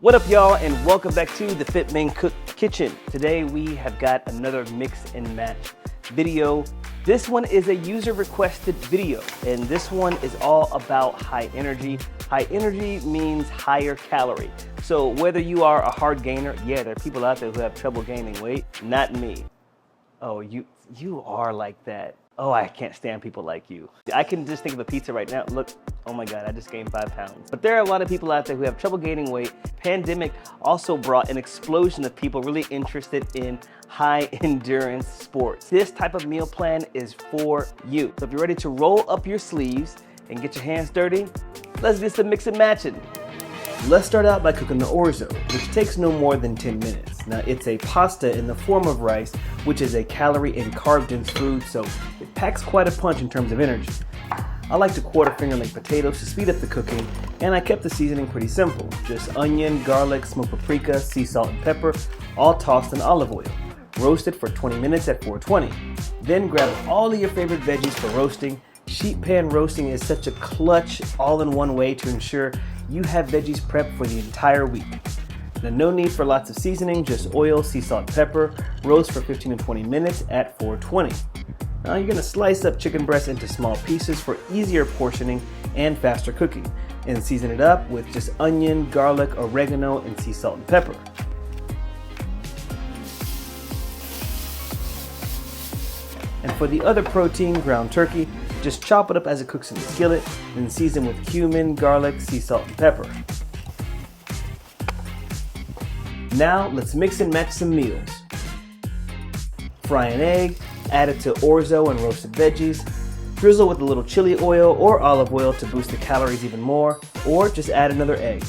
What up, y'all, and welcome back to the FitMenCook kitchen. Today we have got another mix and match video. This one is a user requested video, and this one is all about high energy. High energy means higher calorie. So whether you are a hard gainer, yeah, there are people out there who have trouble gaining weight, not me. Oh, you are like that. Oh, I can't stand people like you. I can just think of a pizza right now. Look, oh my God, I just gained 5 pounds. But there are a lot of people out there who have trouble gaining weight. Pandemic also brought an explosion of people really interested in high endurance sports. This type of meal plan is for you. So if you're ready to roll up your sleeves and get your hands dirty, let's do some mix and matching. Let's start out by cooking the orzo, which takes no more than 10 minutes. Now, it's a pasta in the form of rice, which is a calorie and carb-dense food, so it packs quite a punch in terms of energy. I like to quarter finger-length potatoes to speed up the cooking, and I kept the seasoning pretty simple. Just onion, garlic, smoked paprika, sea salt, and pepper, all tossed in olive oil. Roasted for 20 minutes at 420. Then grab all of your favorite veggies for roasting. Sheet pan roasting is such a clutch, all-in-one way to ensure you have veggies prepped for the entire week. Now, no need for lots of seasoning, just oil, sea salt, and pepper. Roast for 15 to 20 minutes at 420. Now you're gonna slice up chicken breast into small pieces for easier portioning and faster cooking, and season it up with just onion, garlic, oregano, and sea salt and pepper. And for the other protein, ground turkey, just chop it up as it cooks in the skillet, then season with cumin, garlic, sea salt, and pepper. Now let's mix and match some meals. Fry an egg, add it to orzo and roasted veggies. Drizzle with a little chili oil or olive oil to boost the calories even more, or just add another egg.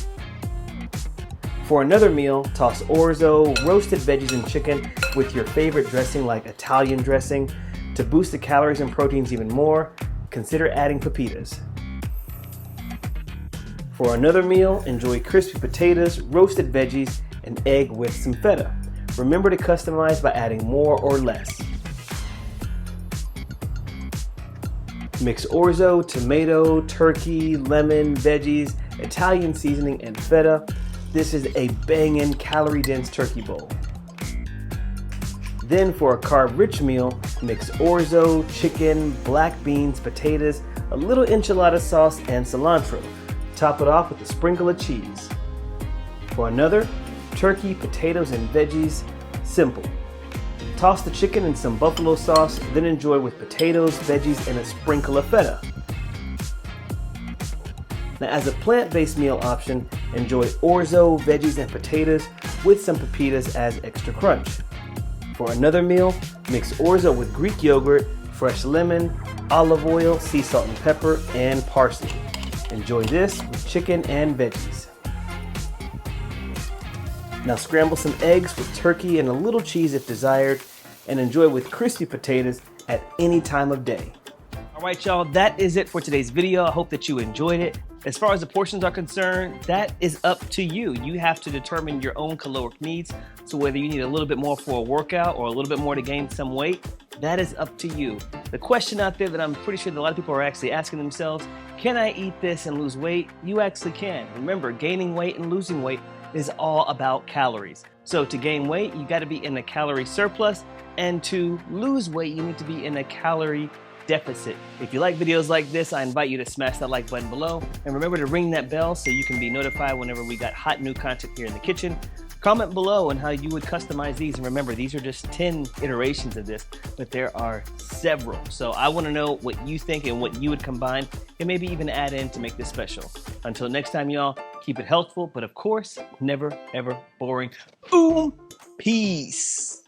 For another meal, toss orzo, roasted veggies, and chicken with your favorite dressing like Italian dressing. To boost the calories and proteins even more, consider adding pepitas. For another meal, enjoy crispy potatoes, roasted veggies, and egg with some feta. Remember to customize by adding more or less. Mix orzo, tomato, turkey, lemon, veggies, Italian seasoning, and feta. This is a bangin' calorie-dense turkey bowl. Then for a carb-rich meal, mix orzo, chicken, black beans, potatoes, a little enchilada sauce, and cilantro. Top it off with a sprinkle of cheese. For another, turkey, potatoes, and veggies, simple. Toss the chicken in some buffalo sauce, then enjoy with potatoes, veggies, and a sprinkle of feta. Now, as a plant-based meal option, enjoy orzo, veggies, and potatoes with some pepitas as extra crunch. For another meal, mix orzo with Greek yogurt, fresh lemon, olive oil, sea salt and pepper, and parsley. Enjoy this with chicken and veggies. Now scramble some eggs with turkey and a little cheese if desired, and enjoy with crispy potatoes at any time of day. All right, y'all, that is it for today's video. I hope that you enjoyed it. As far as the portions are concerned, that is up to you. You have to determine your own caloric needs. So whether you need a little bit more for a workout or a little bit more to gain some weight, that is up to you. The question out there that I'm pretty sure that a lot of people are actually asking themselves, can I eat this and lose weight? You actually can. Remember, gaining weight and losing weight is all about calories. So to gain weight, you gotta be in a calorie surplus, and to lose weight, you need to be in a calorie deficit. If you like videos like this, I invite you to smash that like button below, and remember to ring that bell so you can be notified whenever we got hot new content here in the kitchen. Comment below on how you would customize these, and remember, these are just 10 iterations of this, but there are several. So I want to know what you think and what you would combine and maybe even add in to make this special. Until next time, y'all, keep it healthful, but of course, never ever boring. Peace.